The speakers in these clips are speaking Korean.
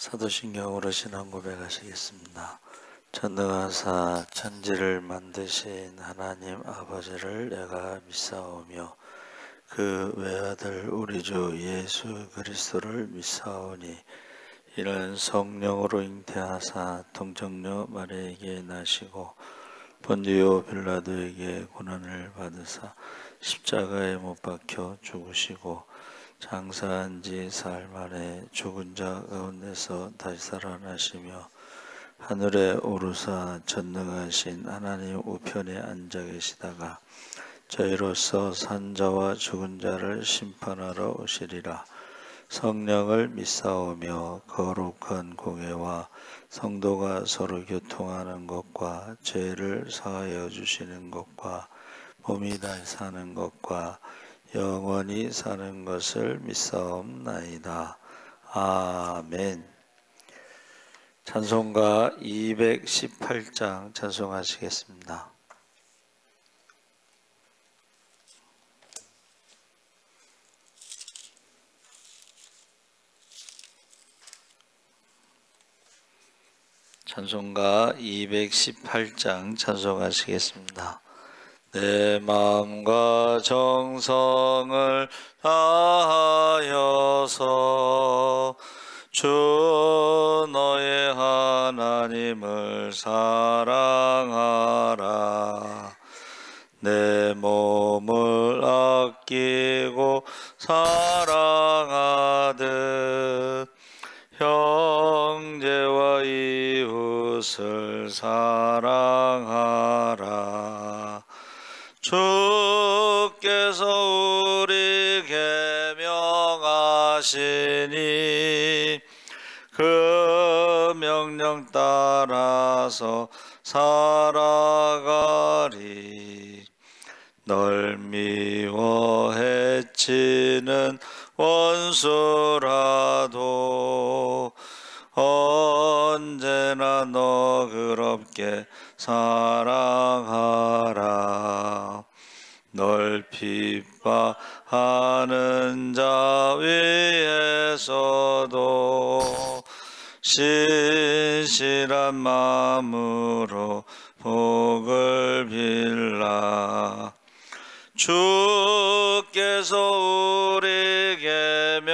사도신경으로 신앙 고백하시겠습니다. 전능하사 천지를 만드신 하나님 아버지를 내가 믿사오며 그 외아들 우리 주 예수 그리스도를 믿사오니 이는 성령으로 잉태하사 동정녀 마리아에게 나시고 본디오 빌라도에게 고난을 받으사 십자가에 못 박혀 죽으시고 장사한 지 사흘 만에 죽은 자 가운데서 다시 살아나시며 하늘에 오르사 전능하신 하나님 우편에 앉아 계시다가 저희로서 산 자와 죽은 자를 심판하러 오시리라. 성령을 믿사오며 거룩한 공예와 성도가 서로 교통하는 것과 죄를 사하여 주시는 것과 몸이 다시 사는 것과 영원히 사는 것을 믿사옵나이다. 아멘. 찬송가 218장 찬송하시겠습니다. 찬송가 218장 찬송하시겠습니다. 내 마음과 정성을 다하여서 주 너의 하나님을 사랑하라. 내 몸을 아끼고 사랑하듯 형제와 이웃을 사랑하라. 주께서 우리 계명하시니 그 명령 따라서 살아가리. 널 미워 해치는 원수라도 언제나 너그럽게 사랑하라. 널 핍박하는 자 위에서도 신실한 마음으로 복을 빌라. 주께서 우리 계명하시니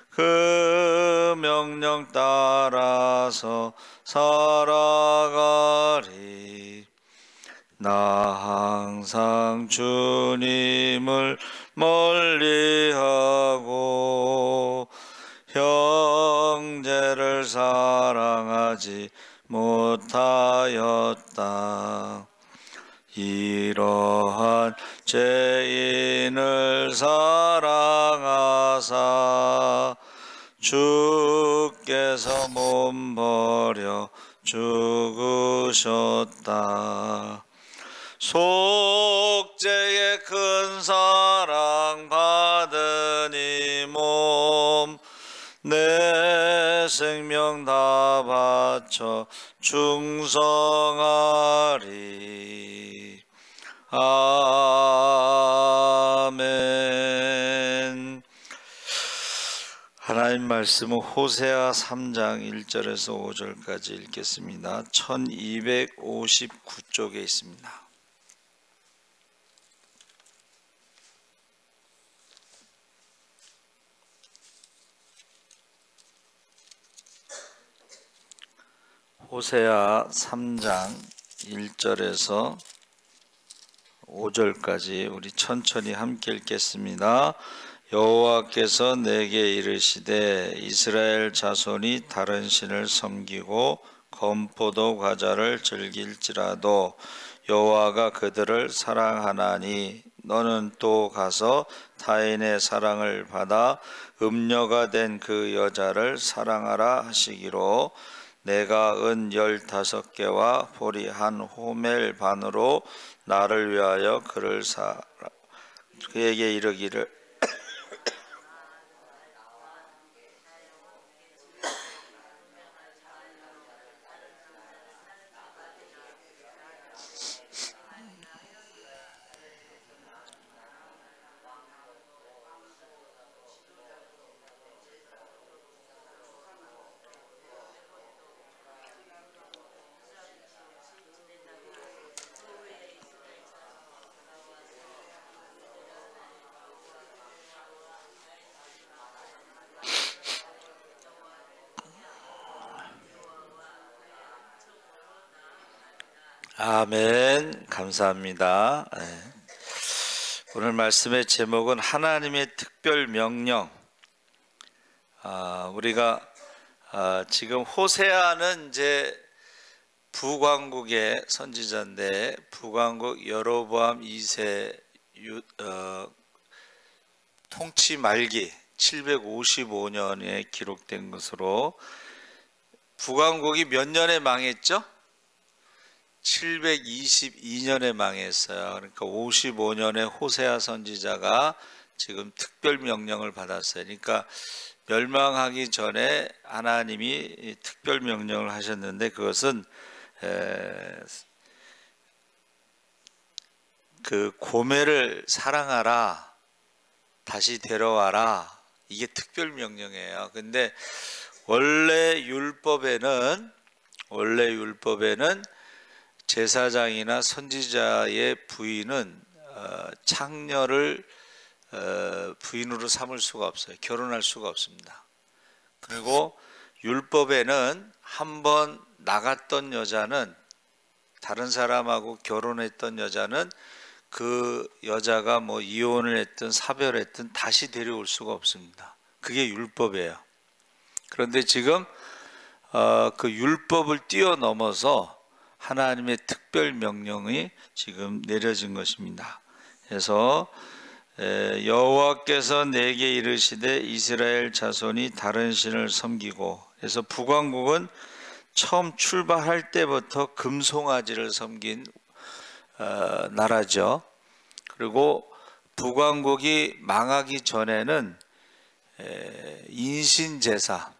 그 명령 따라서 살아가리. 나 항상 주님을 멀리하고 형제를 사랑하지 못하였다. 이러한 죄인을 사랑하사 주께서 몸 버려 죽으셨다. 속죄의 큰 사랑 받은 이 몸 내 생명 다 바쳐 충성하리. 아멘. 하나님 말씀은 호세아 3장 1절에서 5절까지 읽겠습니다. 1259쪽에 있습니다. 호세아 3장 1절에서 5절까지 우리 천천히 함께 읽겠습니다. 여호와께서 내게 이르시되 이스라엘 자손이 다른 신을 섬기고 건포도 과자를 즐길지라도 여호와가 그들을 사랑하나니 너는 또 가서 타인의 사랑을 받아 음녀가 된 그 여자를 사랑하라 하시기로 내가 은 15개와 보리 한 호멜 반으로 나를 위하여 그를 사라. 그에게 이르기를 아멘. 감사합니다. 네. 오늘 말씀의 제목은 하나님의 특별 명령. 우리가 지금 호세아는 이제 북왕국의 선지자인데, 북왕국 여로보암 2세 통치 말기 755년에 기록된 것으로, 북왕국이 몇 년에 망했죠? 722년에 망했어요. 그러니까 55년에 호세아 선지자가 지금 특별 명령을 받았어요. 그러니까 멸망하기 전에 하나님이 특별 명령을 하셨는데, 그것은 그 고멜을 사랑하라, 다시 데려와라, 이게 특별 명령이에요. 근데 원래 율법에는 제사장이나 선지자의 부인은 창녀를 부인으로 삼을 수가 없어요. 결혼할 수가 없습니다. 그리고 율법에는 한번 나갔던 여자는, 다른 사람하고 결혼했던 여자는 그 여자가 뭐 이혼을 했든 사별했든 다시 데려올 수가 없습니다. 그게 율법이에요. 그런데 지금 그 율법을 뛰어넘어서 하나님의 특별 명령이 지금 내려진 것입니다. 그래서 여호와께서 내게 이르시되 이스라엘 자손이 다른 신을 섬기고, 그래서 북왕국은 처음 출발할 때부터 금송아지를 섬긴 나라죠. 그리고 북왕국이 망하기 전에는 인신제사,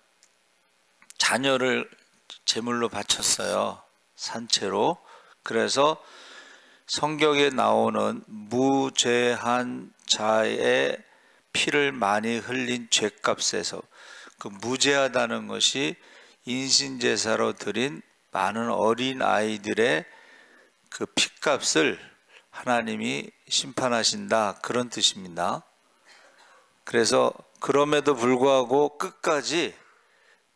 자녀를 제물로 바쳤어요. 산채로. 그래서 성경에 나오는 무죄한 자의 피를 많이 흘린 죄값에서, 그 무죄하다는 것이 인신제사로 드린 많은 어린 아이들의 그 피값을 하나님이 심판하신다, 그런 뜻입니다. 그래서 그럼에도 불구하고 끝까지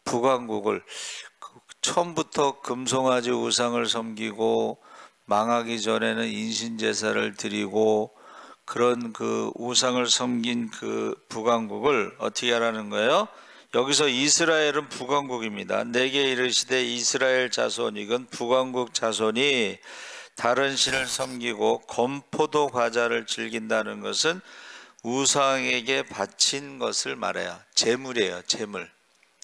북왕국을 처음부터 금송아지 우상을 섬기고, 망하기 전에는 인신제사를 드리고, 그런 그 우상을 섬긴 그 북왕국을 어떻게 하라는 거예요? 여기서 이스라엘은 북왕국입니다. 내게 이르시되 이스라엘 자손, 이건 북왕국 자손이 다른 신을 섬기고 건포도 과자를 즐긴다는 것은 우상에게 바친 것을 말해요. 제물이에요. 제물.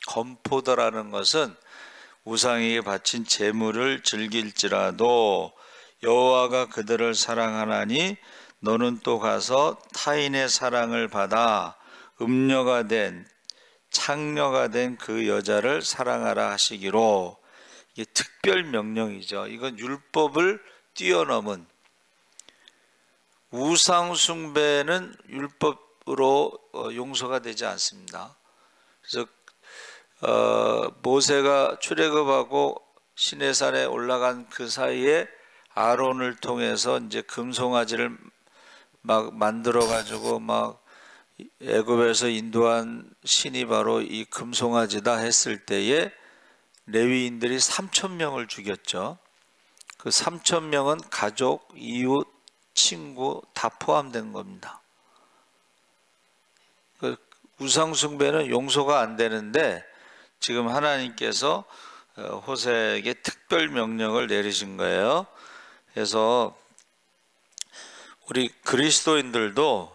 건포도라는 것은 우상에게 바친 제물을 즐길지라도 여호와가 그들을 사랑하나니 너는 또 가서 타인의 사랑을 받아 음녀가 된, 창녀가 된 그 여자를 사랑하라 하시기로. 이게 특별 명령이죠. 이건 율법을 뛰어넘은, 우상 숭배는 율법으로 용서가 되지 않습니다. 그래서 모세가 출애굽하고 시내산에 올라간 그 사이에 아론을 통해서 이제 금송아지를 막 만들어 가지고 막 애굽에서 인도한 신이 바로 이 금송아지다 했을 때에 레위인들이 3,000명을 죽였죠. 그 3,000명은 가족, 이웃, 친구 다 포함된 겁니다. 그 우상 숭배는 용서가 안 되는데, 지금 하나님께서 호세에게 특별 명령을 내리신 거예요. 그래서 우리 그리스도인들도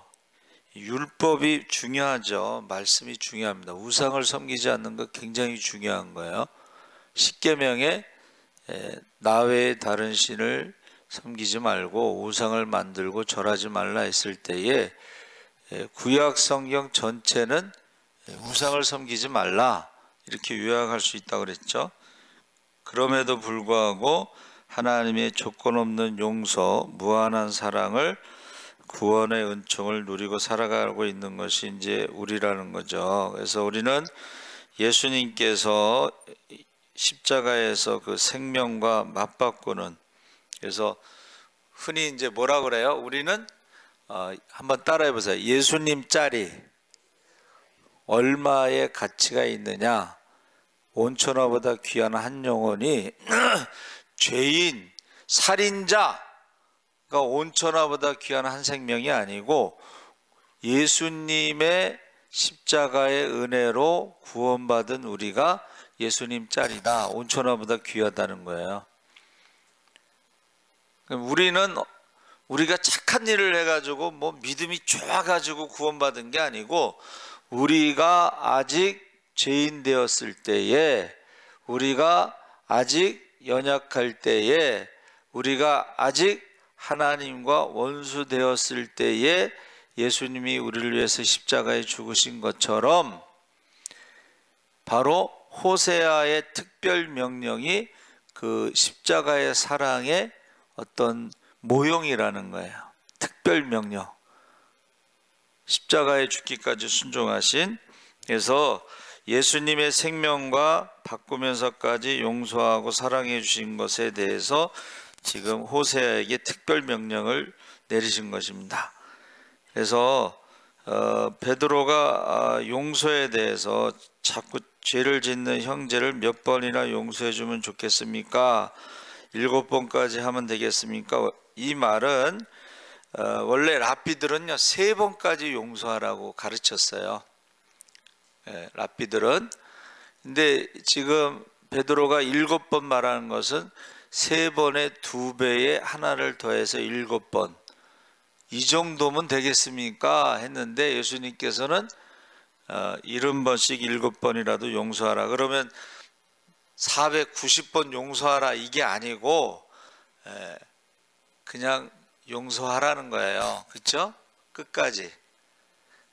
율법이 중요하죠. 말씀이 중요합니다. 우상을 섬기지 않는 것 굉장히 중요한 거예요. 십계명에 나 외에 다른 신을 섬기지 말고 우상을 만들고 절하지 말라 했을 때에 구약 성경 전체는 우상을 섬기지 말라, 이렇게 요약할 수 있다고 그랬죠. 그럼에도 불구하고 하나님의 조건 없는 용서, 무한한 사랑을, 구원의 은총을 누리고 살아가고 있는 것이 이제 우리라는 거죠. 그래서 우리는 예수님께서 십자가에서 그 생명과 맞바꾸는, 그래서 흔히 이제 뭐라 그래요? 우리는 한번 따라해 보세요. 예수님 짤이 얼마의 가치가 있느냐? 온천하보다 귀한 한 영혼이 죄인 살인자가 온천하보다 귀한 한 생명이 아니고 예수님의 십자가의 은혜로 구원받은 우리가 예수님 짤이다, 온천하보다 귀하다는 거예요. 우리가 착한 일을 해가지고 뭐 믿음이 좋아가지고 구원받은 게 아니고, 우리가 아직 죄인 되었을 때에, 우리가 아직 연약할 때에, 우리가 아직 하나님과 원수 되었을 때에 예수님이 우리를 위해서 십자가에 죽으신 것처럼, 바로 호세아의 특별 명령이 그 십자가의 사랑의 어떤 모형이라는 거예요. 특별 명령. 십자가에 죽기까지 순종하신, 그래서 예수님의 생명과 바꾸면서까지 용서하고 사랑해 주신 것에 대해서 지금 호세아에게 특별 명령을 내리신 것입니다. 그래서 베드로가 용서에 대해서 자꾸 죄를 짓는 형제를 몇 번이나 용서해 주면 좋겠습니까? 7번까지 하면 되겠습니까? 이 말은 원래 랍비들은요 3번까지 용서하라고 가르쳤어요. 랍비들은. 근데 지금 베드로가 7번 말하는 것은 3번의 2배에 하나를 더해서 7번, 이 정도면 되겠습니까? 했는데 예수님께서는 70번씩 7번이라도 용서하라. 그러면 490번 용서하라, 이게 아니고 그냥 용서하라는 거예요. 그렇죠? 끝까지.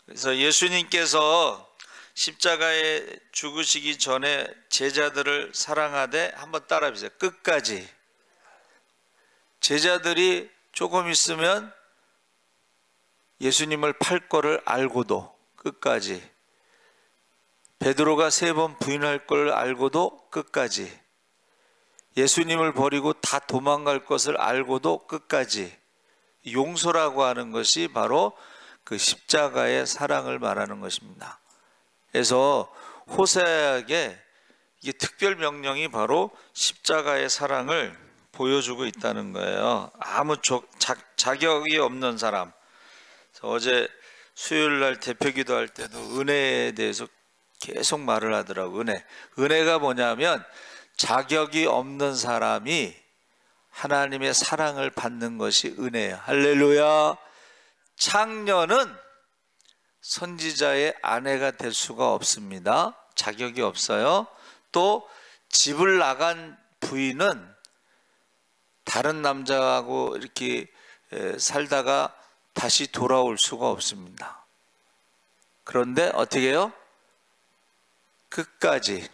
그래서 예수님께서 십자가에 죽으시기 전에 제자들을 사랑하되, 한번 따라해 보세요. 끝까지. 제자들이 조금 있으면 예수님을 팔 거를 알고도 끝까지, 베드로가 3번 부인할 걸 알고도 끝까지, 예수님을 버리고 다 도망갈 것을 알고도 끝까지, 용서라고 하는 것이 바로 그 십자가의 사랑을 말하는 것입니다. 그래서 호세아에게 이게 특별 명령이 바로 십자가의 사랑을 보여주고 있다는 거예요. 아무 자격이 없는 사람. 어제 수요일 날 대표 기도할 때도 은혜에 대해서 계속 말을 하더라고요. 은혜가 뭐냐면 자격이 없는 사람이 하나님의 사랑을 받는 것이 은혜예요. 할렐루야. 창녀는 선지자의 아내가 될 수가 없습니다. 자격이 없어요. 또 집을 나간 부인은 다른 남자하고 이렇게 살다가 다시 돌아올 수가 없습니다. 그런데 어떻게 해요? 끝까지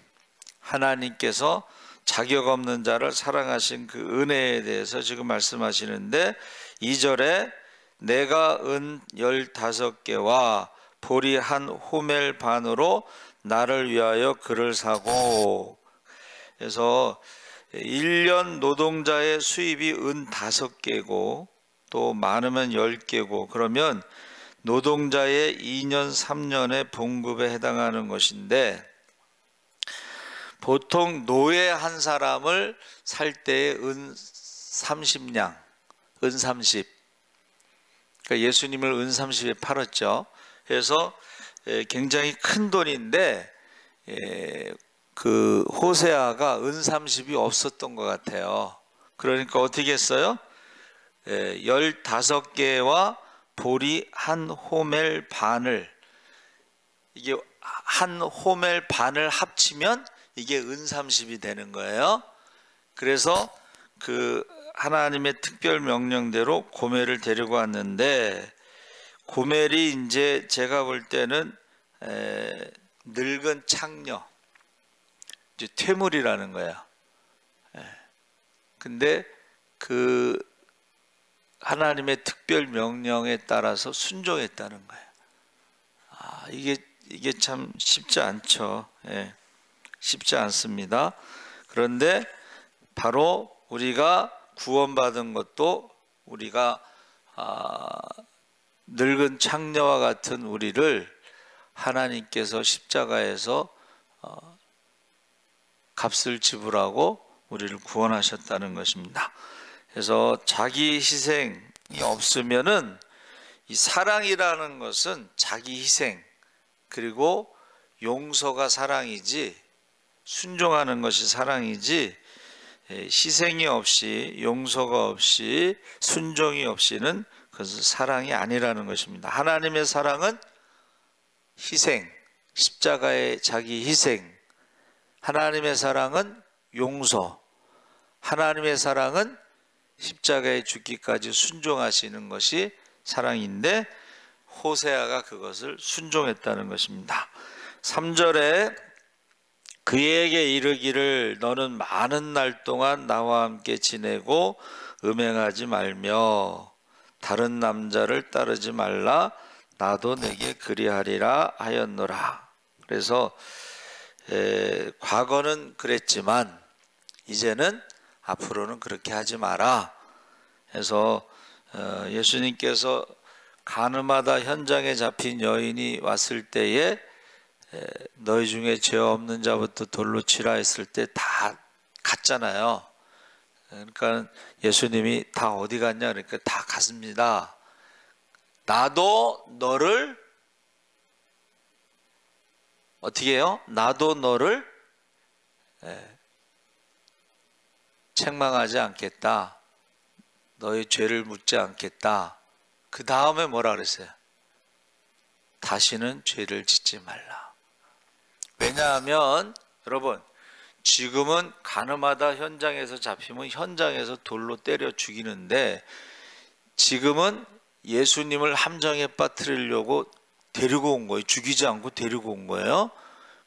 하나님께서 자격 없는 자를 사랑하신 그 은혜에 대해서 지금 말씀하시는데, 2절에 내가 은 15개와 보리 한 호멜 반으로 나를 위하여 그를 사고. 그래서 1년 노동자의 수입이 은 5개고 또 많으면 10개고, 그러면 노동자의 2년 3년의 봉급에 해당하는 것인데, 보통 노예 한 사람을 살 때의 은 30냥, 은 30. 그러니까 예수님을 은 30에 팔았죠. 그래서 굉장히 큰 돈인데, 그 호세아가 은 30이 없었던 것 같아요. 그러니까 어떻게 했어요? 15개와 보리 한 호멜 반을, 이게 한 호멜 반을 합치면 이게 은 30이 되는 거예요. 그래서 그 하나님의 특별 명령대로 고멜을 데리고 왔는데, 고멜이 이제 제가 볼 때는 늙은 창녀, 이제 퇴물이라는 거야. 근데 그 하나님의 특별 명령에 따라서 순종했다는 거예요. 이게 참 쉽지 않죠. 쉽지 않습니다. 그런데 바로 우리가 구원받은 것도, 우리가 늙은 창녀와 같은 우리를 하나님께서 십자가에서 값을 지불하고 우리를 구원하셨다는 것입니다. 그래서 자기 희생이 없으면은 이 사랑이라는 것은 자기 희생 그리고 용서가 사랑이지, 순종하는 것이 사랑이지, 희생이 없이 용서가 없이 순종이 없이는 그것은 사랑이 아니라는 것입니다. 하나님의 사랑은 희생, 십자가의 자기 희생, 하나님의 사랑은 용서, 하나님의 사랑은 십자가에 죽기까지 순종하시는 것이 사랑인데 호세아가 그것을 순종했다는 것입니다. 3절에 그에게 이르기를 너는 많은 날 동안 나와 함께 지내고 음행하지 말며 다른 남자를 따르지 말라 나도 내게 그리하리라 하였노라. 그래서 과거는 그랬지만 이제는 앞으로는 그렇게 하지 마라. 그래서 예수님께서 가늠하다 현장에 잡힌 여인이 왔을 때에 너희 중에 죄 없는 자부터 돌로 치라 했을 때 다 갔잖아요. 그러니까 예수님이 다 어디 갔냐 그러니까 다 갔습니다. 나도 너를 어떻게 해요? 나도 너를 책망하지 않겠다. 너의 죄를 묻지 않겠다. 그 다음에 뭐라 그랬어요? 다시는 죄를 짓지 말라. 왜냐하면 여러분 지금은 가늠하다 현장에서 잡히면 현장에서 돌로 때려 죽이는데 지금은 예수님을 함정에 빠뜨리려고 데리고 온 거예요. 죽이지 않고 데리고 온 거예요.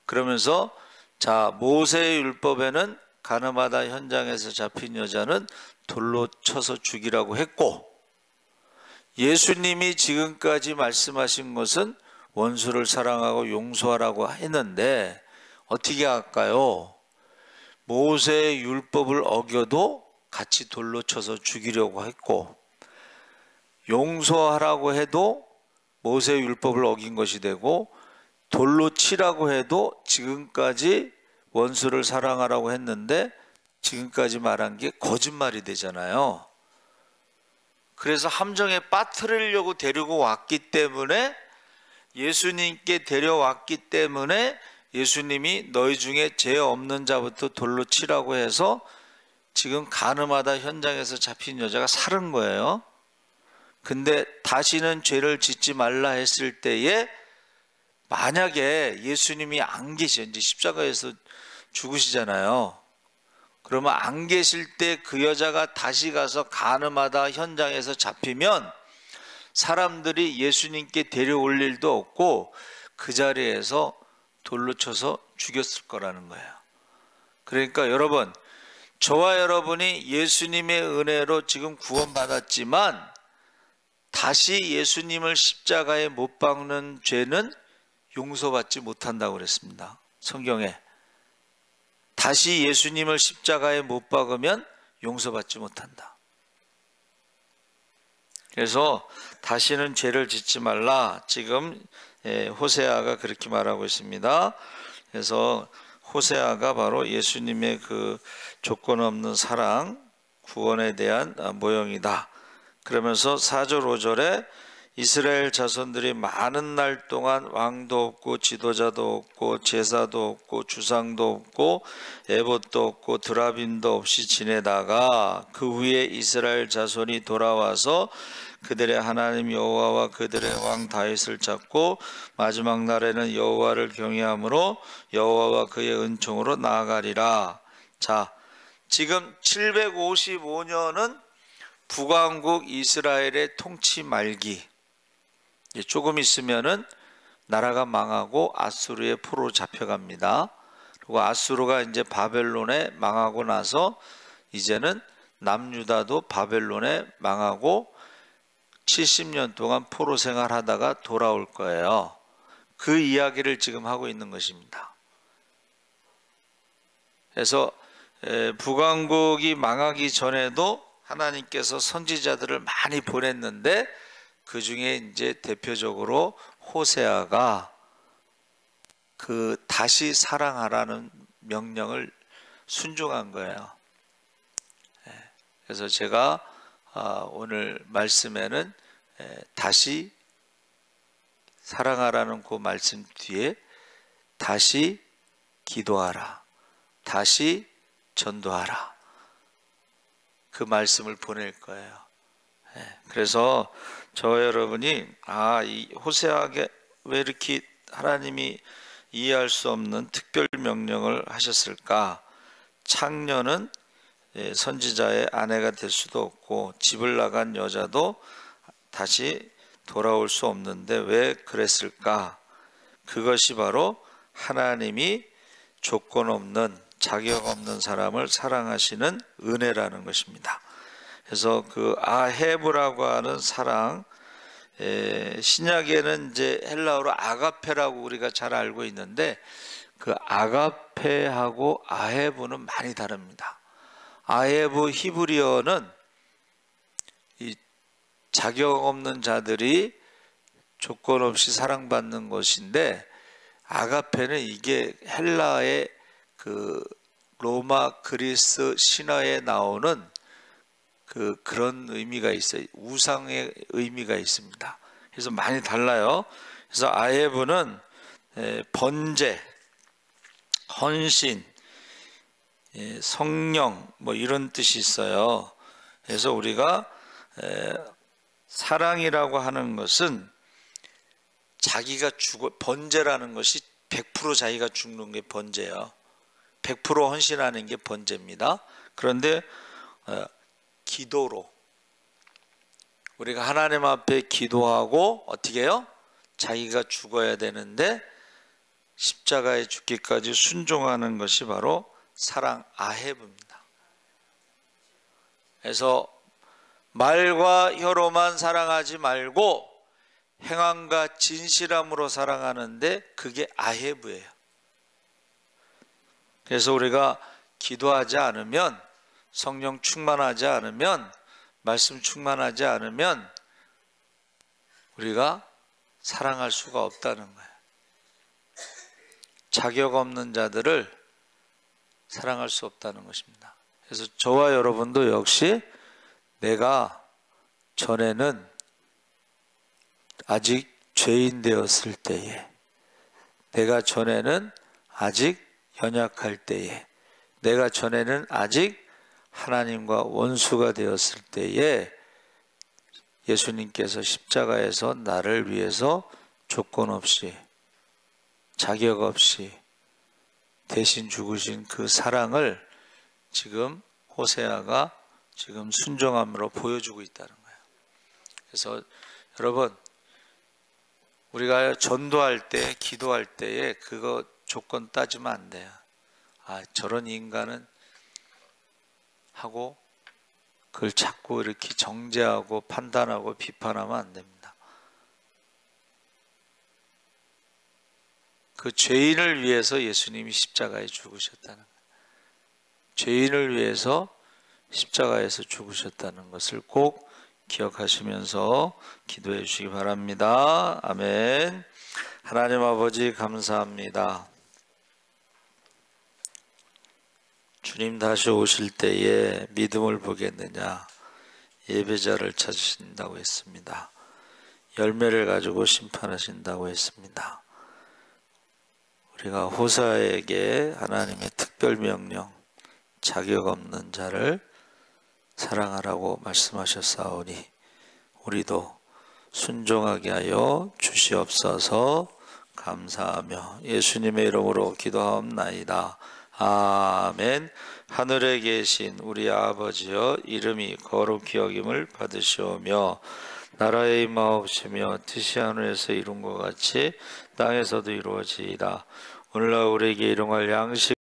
그러면서 자 모세의 율법에는 가늠하다 현장에서 잡힌 여자는 돌로 쳐서 죽이라고 했고 예수님이 지금까지 말씀하신 것은 원수를 사랑하고 용서하라고 했는데 어떻게 할까요? 모세의 율법을 어겨도 같이 돌로 쳐서 죽이려고 했고 용서하라고 해도 모세의 율법을 어긴 것이 되고 돌로 치라고 해도 지금까지 원수를 사랑하라고 했는데 지금까지 말한 게 거짓말이 되잖아요. 그래서 함정에 빠뜨리려고 데리고 왔기 때문에 예수님께 데려왔기 때문에 예수님이 너희 중에 죄 없는 자부터 돌로 치라고 해서 지금 가늠하다 현장에서 잡힌 여자가 살은 거예요. 근데 다시는 죄를 짓지 말라 했을 때에 만약에 예수님이 안 계셔 이제 십자가에서 죽으시잖아요. 그러면 안 계실 때 그 여자가 다시 가서 가늠하다 현장에서 잡히면 사람들이 예수님께 데려올 일도 없고 그 자리에서 돌로 쳐서 죽였을 거라는 거예요. 그러니까 여러분 저와 여러분이 예수님의 은혜로 지금 구원받았지만 다시 예수님을 십자가에 못 박는 죄는 용서받지 못한다고 그랬습니다. 성경에 다시 예수님을 십자가에 못 박으면 용서받지 못한다. 그래서 다시는 죄를 짓지 말라. 지금 호세아가 그렇게 말하고 있습니다. 그래서 호세아가 바로 예수님의 그 조건 없는 사랑, 구원에 대한 모형이다. 그러면서 4절 5절에 이스라엘 자손들이 많은 날 동안 왕도 없고 지도자도 없고 제사도 없고 주상도 없고 에봇도 없고 드라빔도 없이 지내다가 그 후에 이스라엘 자손이 돌아와서 그들의 하나님 여호와와 그들의 왕 다윗을 찾고 마지막 날에는 여호와를 경외함으로 여호와와 그의 은총으로 나아가리라. 자, 지금 755년은 북왕국 이스라엘의 통치 말기. 조금 있으면은 나라가 망하고 아수르의 포로 잡혀갑니다. 그리고 아수르가 이제 바벨론에 망하고 나서 이제는 남유다도 바벨론에 망하고 70년 동안 포로 생활하다가 돌아올 거예요. 그 이야기를 지금 하고 있는 것입니다. 그래서 북왕국이 망하기 전에도 하나님께서 선지자들을 많이 보냈는데 그 중에 이제 대표적으로 호세아가 그 다시 사랑하라는 명령을 순종한 거예요. 그래서 제가 오늘 말씀에는 다시 사랑하라는 그 말씀 뒤에 다시 기도하라, 다시 전도하라, 그 말씀을 보낼 거예요. 그래서 저 여러분이 이 호세아에게 왜 이렇게 하나님이 이해할 수 없는 특별 명령을 하셨을까? 창녀는 선지자의 아내가 될 수도 없고 집을 나간 여자도 다시 돌아올 수 없는데 왜 그랬을까? 그것이 바로 하나님이 조건 없는, 자격 없는 사람을 사랑하시는 은혜라는 것입니다. 그래서 그 아헤브라고 하는 사랑, 신약에는 이제 헬라어로 아가페라고 우리가 잘 알고 있는데 그 아가페하고 아헤브는 많이 다릅니다. 아헤브 히브리어는 이 자격 없는 자들이 조건 없이 사랑받는 것인데, 아가페는 이게 헬라의 그 로마 그리스 신화에 나오는 그런 의미가 있어요. 우상의 의미가 있습니다. 그래서 많이 달라요. 그래서 아헤브는 번제, 헌신, 성령 뭐 이런 뜻이 있어요. 그래서 우리가 사랑이라고 하는 것은 자기가 번제라는 것이 100% 자기가 죽는 게 번제예요. 100% 헌신하는 게 번제입니다. 그런데 기도로 우리가 하나님 앞에 기도하고 어떻게 해요? 자기가 죽어야 되는데 십자가에 죽기까지 순종하는 것이 바로 사랑 아헤브입니다. 그래서 말과 혀로만 사랑하지 말고 행함과 진실함으로 사랑하는데 그게 아헤브예요. 그래서 우리가 기도하지 않으면, 성령 충만하지 않으면, 말씀 충만하지 않으면 우리가 사랑할 수가 없다는 거예요. 자격 없는 자들을 사랑할 수 없다는 것입니다. 그래서 저와 여러분도 역시 내가 전에는 아직 죄인 되었을 때에, 내가 전에는 아직 연약할 때에, 내가 전에는 아직 하나님과 원수가 되었을 때에 예수님께서 십자가에서 나를 위해서 조건 없이, 자격 없이 대신 죽으신 그 사랑을 지금 호세아가 지금 순종함으로 보여주고 있다는 거예요. 그래서 여러분, 우리가 전도할 때, 기도할 때에 그거 조건 따지면 안 돼요. 저런 인간은 하고 그걸 자꾸 이렇게 정죄하고 판단하고 비판하면 안 됩니다. 그 죄인을 위해서 예수님이 십자가에 죽으셨다는 거예요. 죄인을 위해서 십자가에서 죽으셨다는 것을 꼭 기억하시면서 기도해 주시기 바랍니다. 아멘. 하나님 아버지 감사합니다. 주님 다시 오실 때에 믿음을 보겠느냐, 예배자를 찾으신다고 했습니다. 열매를 가지고 심판하신다고 했습니다. 우리가 호세아에게 하나님의 특별 명령, 자격 없는 자를 사랑하라고 말씀하셨사오니 우리도 순종하게 하여 주시옵소서. 감사하며 예수님의 이름으로 기도하옵나이다. 아멘. 하늘에 계신 우리 아버지여, 이름이 거룩히 여김을 받으시오며 나라의 임하옵시며 뜻이 하늘에서 이룬 것 같이 땅에서도 이루어지이다. 오늘날 우리에게 일용할 양식